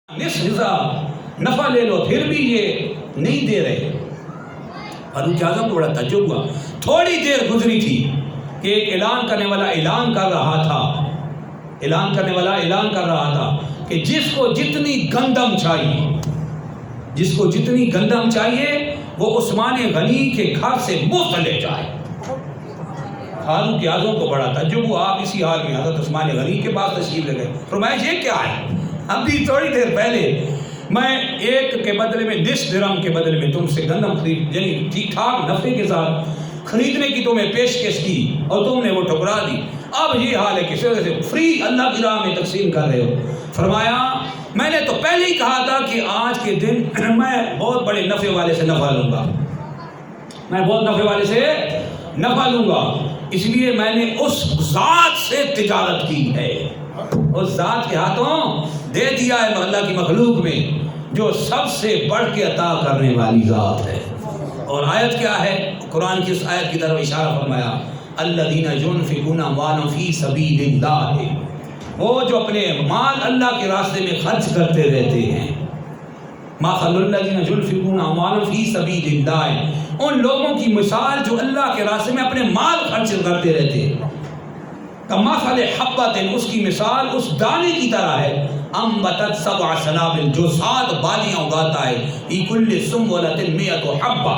نصف حصہ نفع لے لو پھر بھی یہ نہیں دے رہے۔ فاروق اعظم کو بڑا تعجب ہوا۔ تھوڑی دیر گزری تھی کہ ایک اعلان کرنے والا اعلان کر رہا تھا کہ جس کو جتنی گندم چاہیے وہ عثمان غنی کے گھر سے مفت لے جائے۔ فاروق اعظم کو بڑا تعجب ہوا۔ آپ اسی حال میں حضرت عثمان غنی کے پاس تشریف لے گئے۔ فرمایا یہ کیا ہے؟ ابھی تھوڑی دیر پہلے میں ایک کے بدلے میں 10 درہم کے بدلے میں تم سے گندم خرید، یعنی ٹھیک ٹھاک نفع کے ساتھ خریدنے کی تمہیں پیشکش کی اور تم نے وہ ٹھکرا دی۔ اب یہ حال ہے کہ سے فری اللہ کی راہ میں تقسیم کر رہے ہو۔ فرمایا میں نے تو پہلے ہی کہا تھا کہ آج کے دن میں بہت بڑے نفع والے سے نفع لوں گا، اس لیے میں نے اس ذات سے تجارت کی ہے، اس ذات کے ہاتھوں دے دیا ہے اللہ کی مخلوق میں جو سب سے بڑھ کے عطا کرنے والی ذات ہے۔ اور آیت کیا ہے؟ قرآن کی اس آیت کی طرف اشارہ فرمایا، الذین ينفقون اموالهم فی سبیل اللہ، وہ جو اپنے مال اللہ کے راستے میں خرچ کرتے رہتے ہیں۔ مثل الذین ينفقون اموالهم فی سبیل اللہ، ان لوگوں کی مثال جو اللہ کے راستے میں اپنے مال خرچ کرتے رہتے ہیں۔ کمثل حبۃ، اس کی مثال اس دانے کی طرح ہے، انبتت 7 سنابل، جو 7 بالیاں اگاتا ہے، فی کل سنبلۃ 100 حبہ،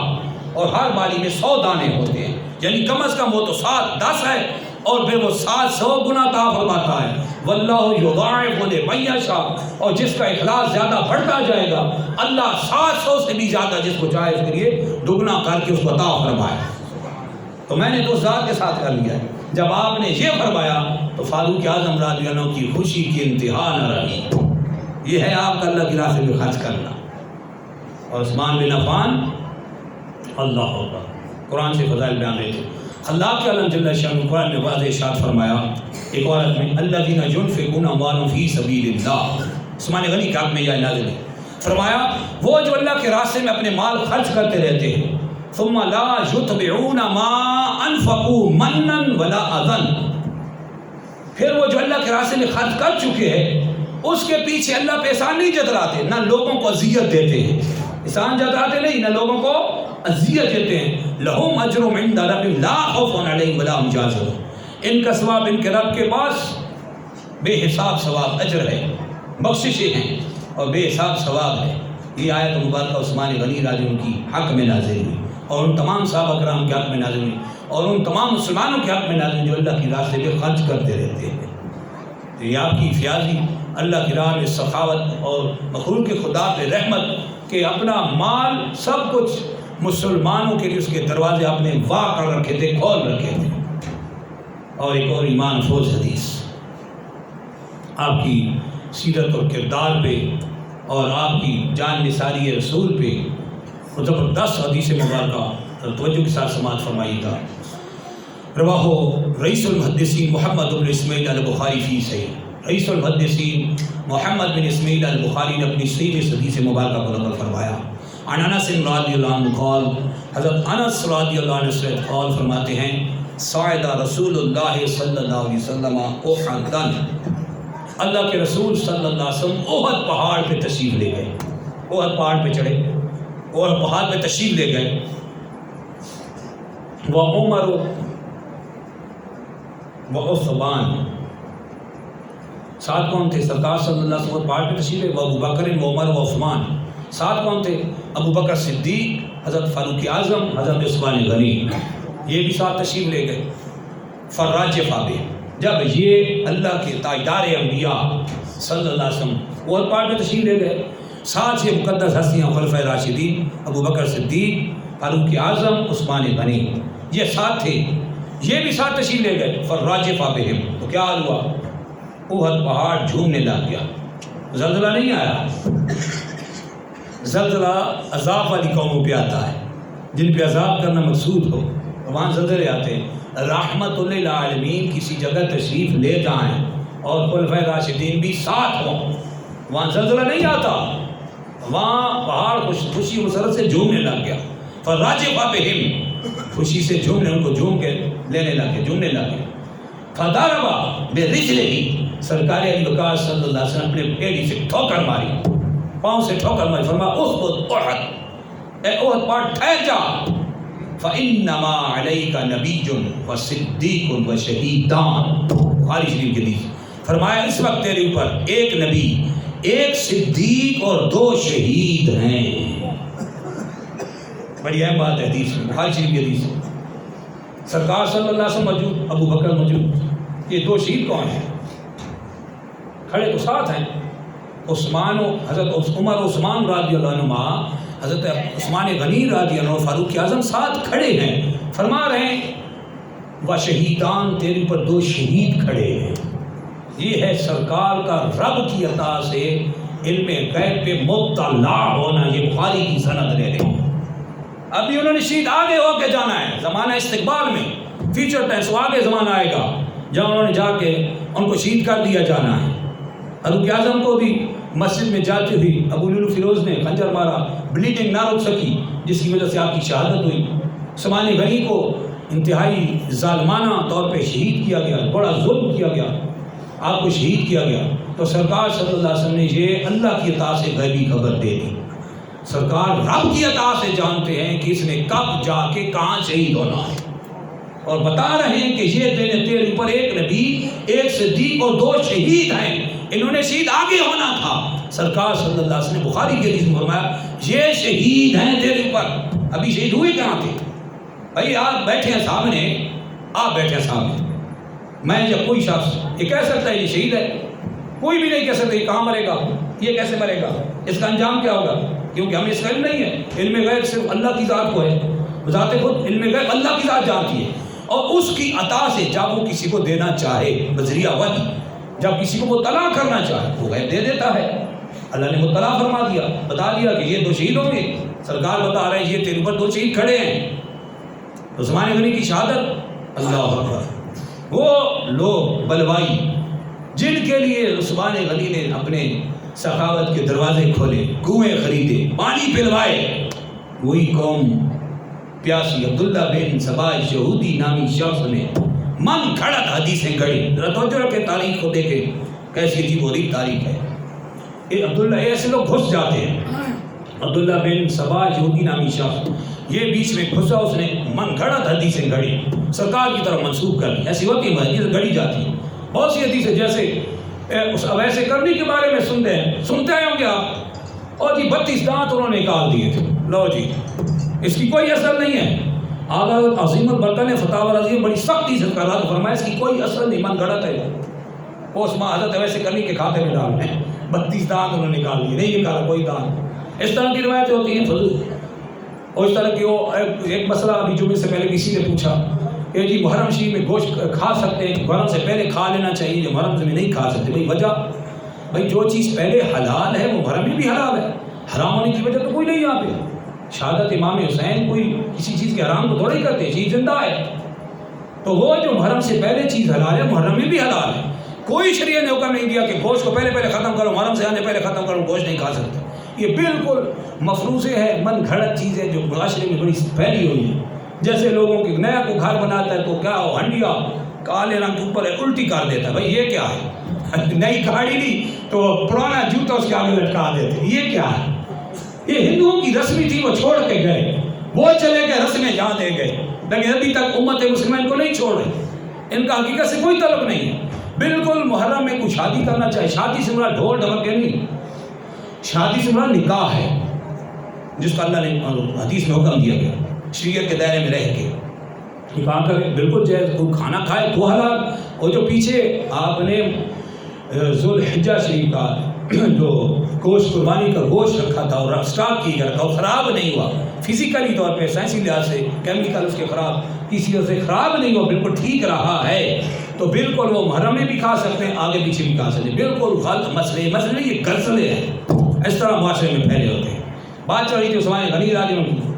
اور ہر بالی میں 100 دانے ہوتے ہیں، یعنی کم از کم وہ تو 10 ہے اور پھر وہ 700 گنا عطا فرماتا ہے۔ واللہ یضاعف لمن یشاء، اور جس کا اخلاص زیادہ بڑھتا جائے گا اللہ 700 سے بھی زیادہ جس کو چاہے اس کے لیے دگنا کر کے اس کو عطا فرمائے۔ تو میں نے تو ذات کے ساتھ کر لیا ہے۔ جب آپ نے یہ فرمایا تو فاروق اعظم رضی اللہ عنہ کی خوشی کی انتہا نہ رہی۔ یہ ہے آپ کا اللہ کی راہ میں خرچ کرنا۔ اور عثمان بن عفان اللہ ہوگا قرآن سے فضائل بیان دیتے، اللہ کے علم جل شانہ قرآن نے واضح ارشاد فرمایا ایک عورت میں، الذین ينفقون اموالهم فی سبیل اللہ، عثمان غنی کے حق میں یہ نازل ہے۔ فرمایا وہ جو اللہ کے راستے میں اپنے مال خرچ کرتے رہتے ہیں، ثم لا یتبعون ما انفقوا منا ولا اذى، پھر وہ جو اللہ کے راستے میں خرچ کر چکے ہیں اس کے پیچھے اللہ پہ احسان نہیں جتلاتے، نہ لوگوں کو اذیت دیتے ہیں، احسان جتلاتے نہیں، نہ لوگوں کو اذیت دیتے ہیں۔ لہم اجرهم عند ربهم لا خوف علیہم ولا هم يحزنون، ان کا ثواب ان کے رب کے پاس بے حساب ثواب اجر ہے، بخششیں ہیں اور بے حساب ثواب ہے۔ یہ آیت مبارکہ عثمان غنی رضی اللہ عنہ کی حق میں نازل ہوئی اور ان تمام صحابہ کرام کے حق میں نازل ہوئی اور ان تمام مسلمانوں کے حق میں نازل ہوئی جو اللہ کی راستے میں خرچ کرتے رہتے ہیں۔ تو یہ آپ کی فیاضی اللہ کی راہ میں سخاوت اور مخلوق کے خدا پہ رحمت کہ اپنا مال سب کچھ مسلمانوں کے لیے اس کے دروازے آپ نے واہ کر رکھے تھے، کھول رکھے تھے۔ اور ایک اور ایمان افروز حدیث آپ کی سیرت اور کردار پہ اور آپ کی جان نثاری رسول پہ زبردست حدیث مبارکہ توجہ کے ساتھ سماعت فرمائیے گا۔ رواہ رئیس المحدثین محمد بن اسماعیل البخاری فی صحیح، رئیس المحدثین محمد بن اسماعیل البخاری نے اپنی صحیح میں حدیث مبارکہ کو نقل فرمایا۔ عن انس رضی اللہ عنہ قال، حضرت انس رضی اللہ عنہ سے قال فرماتے ہیں، صعد رسول اللہ صلی اللہ علیہ وسلم احدا، اللہ کے رسول صلی اللہ علیہ وسلم احد پہاڑ پہ تشریف لے گئے، احد پہاڑ پہ چڑھے اور پہاڑ پہ تشریف لے گئے۔ وعمر وعثمان، ساتھ کون تھے؟ سرکار صلی اللہ علیہ وسلم پہاڑ پہ تشریف لے، ابو بکر وعمر وعثمان، ساتھ کون تھے؟ ابو بکر صدیق، حضرت فاروق اعظم، حضرت عثمان غنی، یہ بھی ساتھ تشریف لے گئے۔ فراجف آبے، جب یہ اللہ کے تاجدار انبیاء صلی اللہ علیہ وسلم وہ پہاڑ پہ تشریف لے گئے، ساتھ یہ مقدس ہستیاں خلفائے راشدین ابو بکر صدیق، فاروق اعظم، عثمان غنی، یہ ساتھ تھے، یہ بھی ساتھ تشریف لے گئے۔ فراجف بہم، تو کیا حال ہوا؟ احد پہاڑ جھومنے لگ گیا، زلزلہ نہیں آیا۔ زلزلہ عذاب والی قوموں پہ آتا ہے جن پہ عذاب کرنا مقصود ہو، وہاں زلزلے آتے ہیں۔ رحمت للعالمین کسی جگہ تشریف لے جائیں اور خلفائے راشدین بھی ساتھ ہوں، وہاں زلزلہ نہیں آتا، وہاں پہاڑ خوشی مسرت سے جھومنے لگ گیا۔ فراجف بہم، خوشی سے جھومنے، ان کو جھوم کے لینے لگے، جھومنے لگے۔ فضرب برجلہ، سرکار علی وقار صلی اللہ علیہ وسلم اپنے پھیڑی سے ٹھوکر ماری، پاؤں سے ٹھوکر ماری، فرمایا اثبت احد، اے احد پہاڑ ٹھہر جا، فَإِنَّمَا عَلَيْكَ نَبِيٌّ وَصِدِّيقٌ وَشَهِيدَانِ، بخاری شریف کی حدیث۔ فرمایا اس وقت تیرے اوپر ایک نبی، ایک صدیق اور 2 شہید ہیں۔ بڑی اہم بات ہے حدیث میں، بخاری شریف کی حدیث۔ سرکار صلی اللہ علیہ وسلم موجود، ابو بکر موجود، یہ 2 شہید کون ہیں؟ کھڑے تو ساتھ ہیں، عثمان و حضرت عمر عثمان رضی اللہ عنہ، حضرت عثمان غنی رضی اللہ عنہ، فاروق اعظم ساتھ کھڑے ہیں، فرما رہے ہیں وشہیدان، تیرے پر 2 شہید کھڑے ہیں۔ یہ ہے سرکار کا رب کی عطا سے علم غیب پہ مطلع ہونا، یہ بخاری کی سند لے لیں۔ ابھی انہوں نے شہید آگے ہو کے جانا ہے، زمانہ استقبال میں، فیوچر ٹینس، آگے زمانہ آئے گا جہاں انہوں نے جا کے ان کو شہید کر دیا جانا ہے۔ فاروق اعظم کو بھی مسجد میں جاتے ہوئی ابو لولو فیروز نے خنجر مارا، بلیڈنگ نہ رک سکی، جس کی وجہ سے آپ کی شہادت ہوئی۔ عثمان غنی کو انتہائی ظالمانہ طور پہ شہید کیا گیا، بڑا ظلم کیا گیا، آپ کو شہید کیا گیا۔ تو سرکار صلی اللہ علیہ وسلم نے یہ اللہ کی عطا سے غیبی خبر دے دی۔ سرکار رب کی عطا سے جانتے ہیں کہ اس نے کب جا کے کہاں شہید ہونا ہے، اور بتا رہے ہیں کہ یہ تیرے اوپر ایک نبی، ایک صدیق اور 2 شہید ہیں، انہوں نے شہید آگے ہونا تھا۔ سرکار صلی اللہ علیہ وسلم نے بخاری کی حدیث میں فرمایا یہ شہید ہیں تیرے اوپر۔ ابھی شہید ہوئے کہاں تھے بھائی؟ آپ بیٹھے ہیں سامنے، آپ بیٹھے ہیں سامنے، میں یا کوئی شخص یہ کہہ سکتا ہے یہ شہید ہے؟ کوئی بھی نہیں کہہ سکتا یہ کہاں مرے گا، یہ کیسے مرے گا، اس کا انجام کیا ہوگا، کیونکہ ہمیں اس کا علم نہیں ہے۔ علم غیب صرف اللہ کی ذات کو ہے، ذات خود علم غیب اللہ کی ذات جانتی ہے، اور اس کی عطا سے جب وہ کسی کو دینا چاہے بذریعہ وحی، جب کسی کو مطلع کرنا چاہے وہ غیب دے دیتا ہے۔ اللہ نے مطلع فرما دیا، بتا دیا کہ یہ 2 شہید ہوں گے۔ سرکار بتا رہے ہیں یہ تیرے اوپر 2 شہید کھڑے ہیں۔ عثمان غنی کی شہادت، اللہ اکبر، وہ لوگ بلوائی جن کے لیے عثمان غنی نے اپنے سخاوت کے دروازے کھولے، کنویں خریدے، پانی پلوائے، وہی قوم پیاسی عبداللہ بن سباج یہودی نامی شخص نے من گھڑت حدیثیں گڑھی۔ ذرا توجہ رکھیں، تاریخ کو دیکھیں کیسی عجیب و غریب تاریخ ہے۔ یہ عبداللہ، ایسے لوگ گھس جاتے ہیں، عبداللہ بن سباج یہودی نامی شخص یہ بیچ میں گھسا، اس نے من گھڑت حدیثیں گڑھی، سرکار کی طرف منسوخ کر دی۔ ایسی ہوتی ہے حدیثیں گڑھی جاتی ہیں، بہت سی حدیثیں جیسے ویسے کرنے کے بارے میں سنتے آئے ہوں گے آپ، اور جی 32 دانت انہوں نے نکال دیے تھے، لو جی اس کی کوئی اثر نہیں ہے۔ آغا عظیم البرکہ نے فتاوی رضیہ بڑی سختی سے کہا، فرمایا اس کی کوئی اثر نہیں، من گھڑت ہے، وہ اس میں حضرت ویسے کرنے کے کھاتے میں ڈال ہیں، 32 دانت انہوں نے نکال دیے، نہیں نکالا کوئی دانت۔ اس طرح کی روایتیں ہوتی ہیں فضول، اور اس طرح کی وہ ایک مسئلہ ابھی جمعے سے پہلے کسی نے پوچھا کہ جی محرم شریف میں گوشت کھا سکتے ہیں، محرم سے پہلے کھا لینا چاہیے، جو محرم میں نہیں کھا سکتے، بھائی وجہ، بھائی جو چیز پہلے حلال ہے وہ محرم میں بھی حلال ہے، حرام ہونے کی وجہ تو کوئی نہیں یہاں پہ۔ شہادت امام حسین کوئی کسی چیز کے حرام کو تھوڑی کرتے، چیز زندہ ہے، تو وہ جو محرم سے پہلے چیز حلال ہے محرم میں بھی حلال ہے۔ کوئی شریعت نے حکم نہیں دیا کہ گوشت کو پہلے ختم کرو، محرم سے آنے پہلے ختم کرو، گوشت نہیں کھا سکتے۔ یہ بالکل مفروضے ہے، من گھڑت چیز ہے جو معاشرے میں بڑی پھیلی ہوئی ہے۔ جیسے لوگوں کی نیا کو گھر بناتا ہے تو کیا ہو، ہنڈیا کالے رنگ کے اوپر ہے، الٹی کر دیتا ہے، بھائی یہ کیا ہے، نئی گاڑی لی تو پرانا جوتا اس کے آگے لٹکا دیتے، یہ کیا ہے؟ یہ ہندوؤں کی رسمی تھی، وہ چھوڑ کے گئے، وہ چلے گئے رسمیں جہاں دے گئے، لیکن ابھی تک امت مسلمہ ان کو نہیں چھوڑ رہی، ان کا حقیقت سے کوئی تعلق نہیں ہے۔ بالکل محرم میں کچھ شادی کرنا چاہے، شادی سے مراد ڈھول ڈھمکے نہیں، شادی سے مراد نکاح ہے، جس کا اللہ نے حدیث میں حکم دیا گیا، شریعت کے دائرے میں رہ کے نکاح کرے، بالکل جائز، کوئی کھانا کھائے تو حلال۔ اور جو پیچھے آپ نے ذوالحجہ شریف کا جو گوشت قربانی کا گوشت رکھا تھا اور اسٹاک کیا گیا تھا، وہ خراب نہیں ہوا، فزیکلی طور پہ سائنسی لحاظ سے کیمیکل اس کے خراب کسی طرح سے خراب نہیں ہوا، بالکل ٹھیک رہا ہے، تو بالکل وہ محرم میں بھی کھا سکتے ہیں، آگے پیچھے بھی کھا سکتے ہیں، بالکل غلط مسئلے یہ گرسلے ہیں، اس طرح معاشرے میں پھیلے ہوتے ہیں۔ بات چل رہی تھی عثمان غنی رضی اللہ عنہ،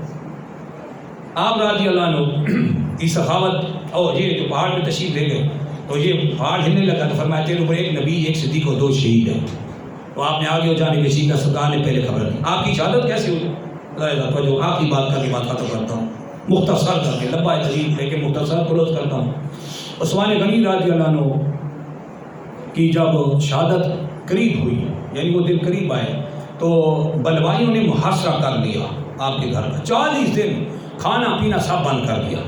آپ رضی اللہ عنہ کی سخاوت، اور یہ جو پہاڑ میں تشریف لے گئے تو یہ پہاڑ ہلنے لگا، تو فرمایا تیرے اوپر ایک نبی، ایک صدیق اور 2 شہید ہیں۔ تو آپ نے آگے ہو جانے کے شیخ سرکار نے پہلے خبر دی۔ آپ کی شہادت کیسے ہوئی؟ جو آخری بات کر کے بات ختم کرتا ہوں، مختصر کر کے، لمبا طویل لیکن مختصر کلوز کرتا ہوں۔ عثمان غنی رضی اللہ عنہ کی جب شہادت قریب ہوئی، یعنی وہ دن قریب آئے، تو بلوائیوں نے محاصرہ کر لیا آپ کے گھر کا، 40 دن کھانا پینا سب بند کر دیا،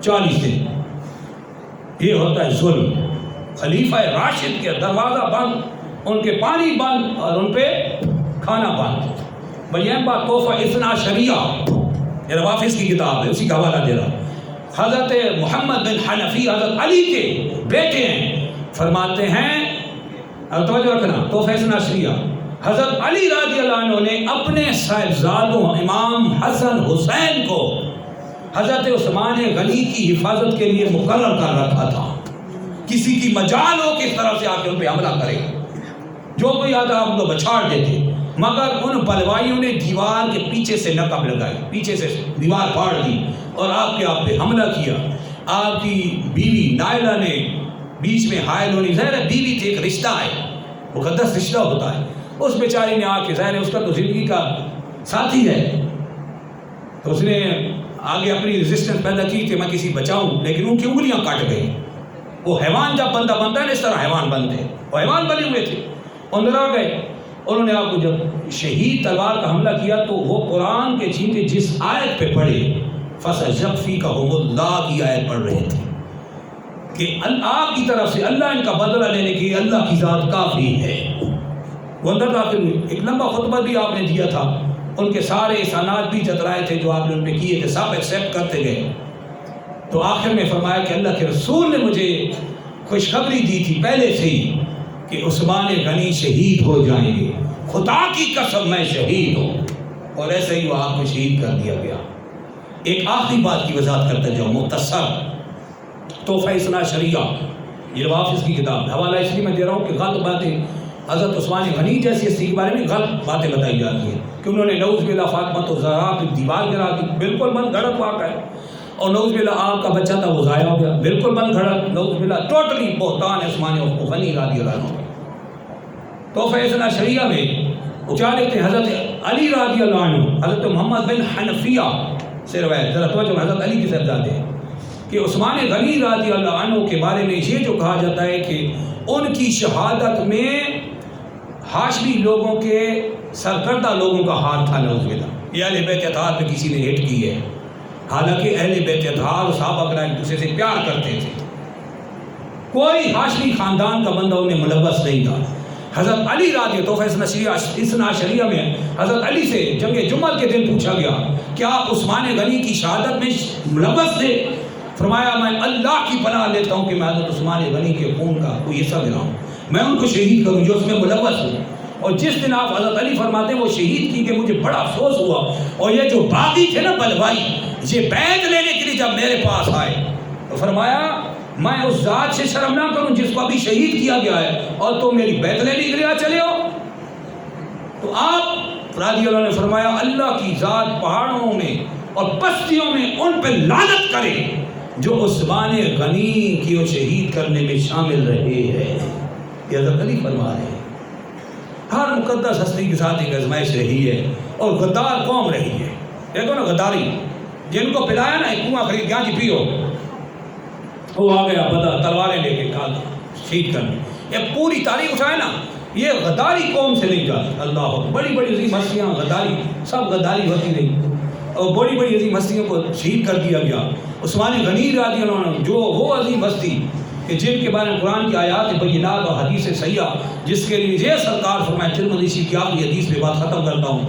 40 دن۔ یہ ہوتا ہے ظلم۔ خلیفہ راشد کے دروازہ بند، ان کے پانی بند اور ان پہ کھانا بند۔ بھائی بات تحفہ اثنا عشریہ، یہ روافظ کی کتاب ہے، اسی کا حوالہ دے رہا ہوں۔ حضرت محمد بن حنفی حضرت علی کے بیٹے ہیں، فرماتے ہیں، توجہ رکھنا، تحفہ اثنا عشریہ، حضرت علی رضی اللہ عنہ نے اپنے صاحبزادوں امام حسن حسین کو حضرت عثمان غنی کی حفاظت کے لیے مقرر کر رکھا تھا۔ کسی کی مجال ہو کس طرح سے آ کے ان پہ حملہ کرے، جو کوئی آتا آپ کو بچھاڑ دیتے، مگر ان بلوائیوں نے دیوار کے پیچھے سے نقب لگائی، پیچھے سے دیوار پھاڑ دی اور آپ پہ حملہ کیا۔ آپ کی بیوی نائلہ نے بیچ میں حائل ہونی، ظاہر ہے بیوی تھی، ایک رشتہ ہے، مقدس رشتہ ہوتا ہے، اس بیچاری نے آ کے، ظاہر ہے اس کا تو زندگی کا ساتھی ہے، تو اس نے آگے اپنی ریزسٹنس پیدا کی کہ میں کسی بچاؤں، لیکن ان کی انگلیاں کٹ گئی۔ وہ حیوان جب بندہ بنتا ہے نا، اس طرح حیوان بنتے ہیں، وہ حیوان بنے ہوئے تھے، اندر آ گئے۔ انہوں نے آپ کو جب شہید تلوار کا حملہ کیا تو وہ قرآن کے چھینٹے جس آیت پہ پڑھے، فَسَيَكْفِيكَهُمُ اللَّهُ کی آیت پڑھ رہے تھے کہ آپ کی طرف سے اللہ ان کا بدلہ لینے کی اللہ کی ذات کافی ہے۔ وہ اندر داخل ہوئی، ایک لمبا خطبہ بھی آپ نے دیا تھا، ان کے سارے احسانات بھی جتلائے تھے جو آپ نے ان پہ کیے تھے، سب ایکسیپٹ کرتے گئے۔ تو آخر میں فرمایا کہ اللہ کے رسول نے مجھے خوشخبری دی تھی پہلے سے ہی کہ عثمان غنی شہید ہو جائیں گے، خدا کی قسم میں شہید ہوں، اور ایسے ہی وہ آپ کو شہید کر دیا گیا۔ ایک آخری بات کی وضاحت کرتا جاؤں، مختصر، تحفہ اثنا عشریہ، یہ روافظ کی کتاب، حوالہ اس لیے میں دے رہا ہوں کہ غلط باتیں حضرت عثمان غنی جیسی ہستی کے بارے میں غلط باتیں بتائی جاتی ہیں کہ انہوں نے نعوذ باللہ فاطمہ تو زہرا کی دیوار گرا دی، بالکل من گھڑت واقع ہے، اور نعوذ باللہ آپ کا بچہ تھا وہ ضائع ہو گیا، بالکل من گھڑت، نعوذ باللہ ٹوٹلی بہتان ہے عثمان غنی رضی اللہ عنہ۔ تحفہ اثنا عشریہ میں وہ کیا لکھتے ہیں، حضرت علی رضی اللہ عنہ، حضرت محمد بن حنفیہ سے روایت، ذرا توجہ، حضرت علی کے صاحبزادے ہیں، کہ عثمان غنی رضی اللہ عنہ کے بارے میں یہ جو کہا جاتا ہے کہ ان کی شہادت میں ہاشمی لوگوں کے سرکردہ لوگوں کا ہاتھ تھا، نعوذ باللہ، یہ اہل بیت اطہار پہ کسی نے ہٹ کی ہے، حالانکہ اہل بیت اطہار اور صحابہ کرام ایک دوسرے سے پیار کرتے تھے، کوئی ہاشمی خاندان کا بندہ انہیں ملوث نہیں تھا۔ حضرت علی رضی تحفہ اثنا عشریہ میں حضرت علی سے جنگ جمل کے دن پوچھا گیا کہ آپ عثمان غنی کی شہادت میں ملوث تھے؟ فرمایا میں اللہ کی پناہ لیتا ہوں کہ میں حضرت عثمان غنی کے خون کا کوئی حصہ دے رہا ہوں، میں ان کو شہید کروں جو اس میں ملوث ہوں۔ اور جس دن آپ حضرت علی فرماتے ہیں وہ شہید کی، کہ مجھے بڑا افسوس ہوا، اور یہ جو باغی تھے نا بلوائی، یہ بیعت لینے کے لیے جب میرے پاس آئے تو فرمایا میں اس ذات سے شرم نہ کروں جس کو ابھی شہید کیا گیا ہے، اور تم میری بیعت لینے کے لیے چلے ہو؟ تو آپ رضی اللہ نے فرمایا اللہ کی ذات پہاڑوں میں اور پستیوں میں ان پہ لعنت کرے جو عثمان غنی کی شہید کرنے میں شامل رہے ہیں۔ یہ حضرت علی فرما رہے ہیں۔ ہر مقدس ہستی کے ساتھ ایک آزمائش رہی ہے، اور غدار قوم رہی ہے۔ دیکھو نا غداری، جن کو پلایا نا ایک کنواں خرید گیا جی پیو، وہ آ گیا بدا تلواریں لے کے کھا شہید کرنے، یہ پوری تاریخ اٹھائے نا، یہ غداری قوم سے نہیں جاتی۔ اللہ بڑی بڑی عظیم ہستیاں غداری، سب غداری ہوتی رہی، اور بڑی بڑی عظیم ہستیوں کو شہید کر دیا گیا۔ عثمان غنی رضی اللہ عنہ جو وہ عظیم ہستی کہ جن کے بارے میں قرآن کی آیات بینات اور حدیث صحیحہ، جس کے لیے یہ سرکار فرمائے، ترمذی کی آخری حدیث پہ بات ختم کرتا ہوں،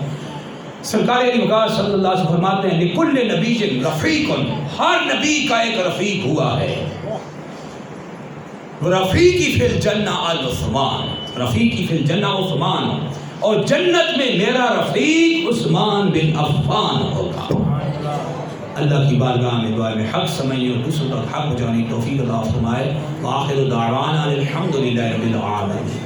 سرکار علی مقام صلی اللہ علیہ وسلم فرماتے ہیں لِكُلِّ نَبِيٍّ رَفِيقٌ، ہر نبی کا ایک رفیق ہوا ہے، رفیقی فی الجنہ عثمان، رفیقی فی الجنہ عثمان، اور جنت میں میرا رفیق عثمان بن عفان ہوگا۔ اللہ کی بارگاہ میں دعا میں حق سمجھنے اور دوسروں تک حق پہنچانے کی توفیق عطا فرمائے۔ وآخر دعوانا الحمدللہ رب العالمین۔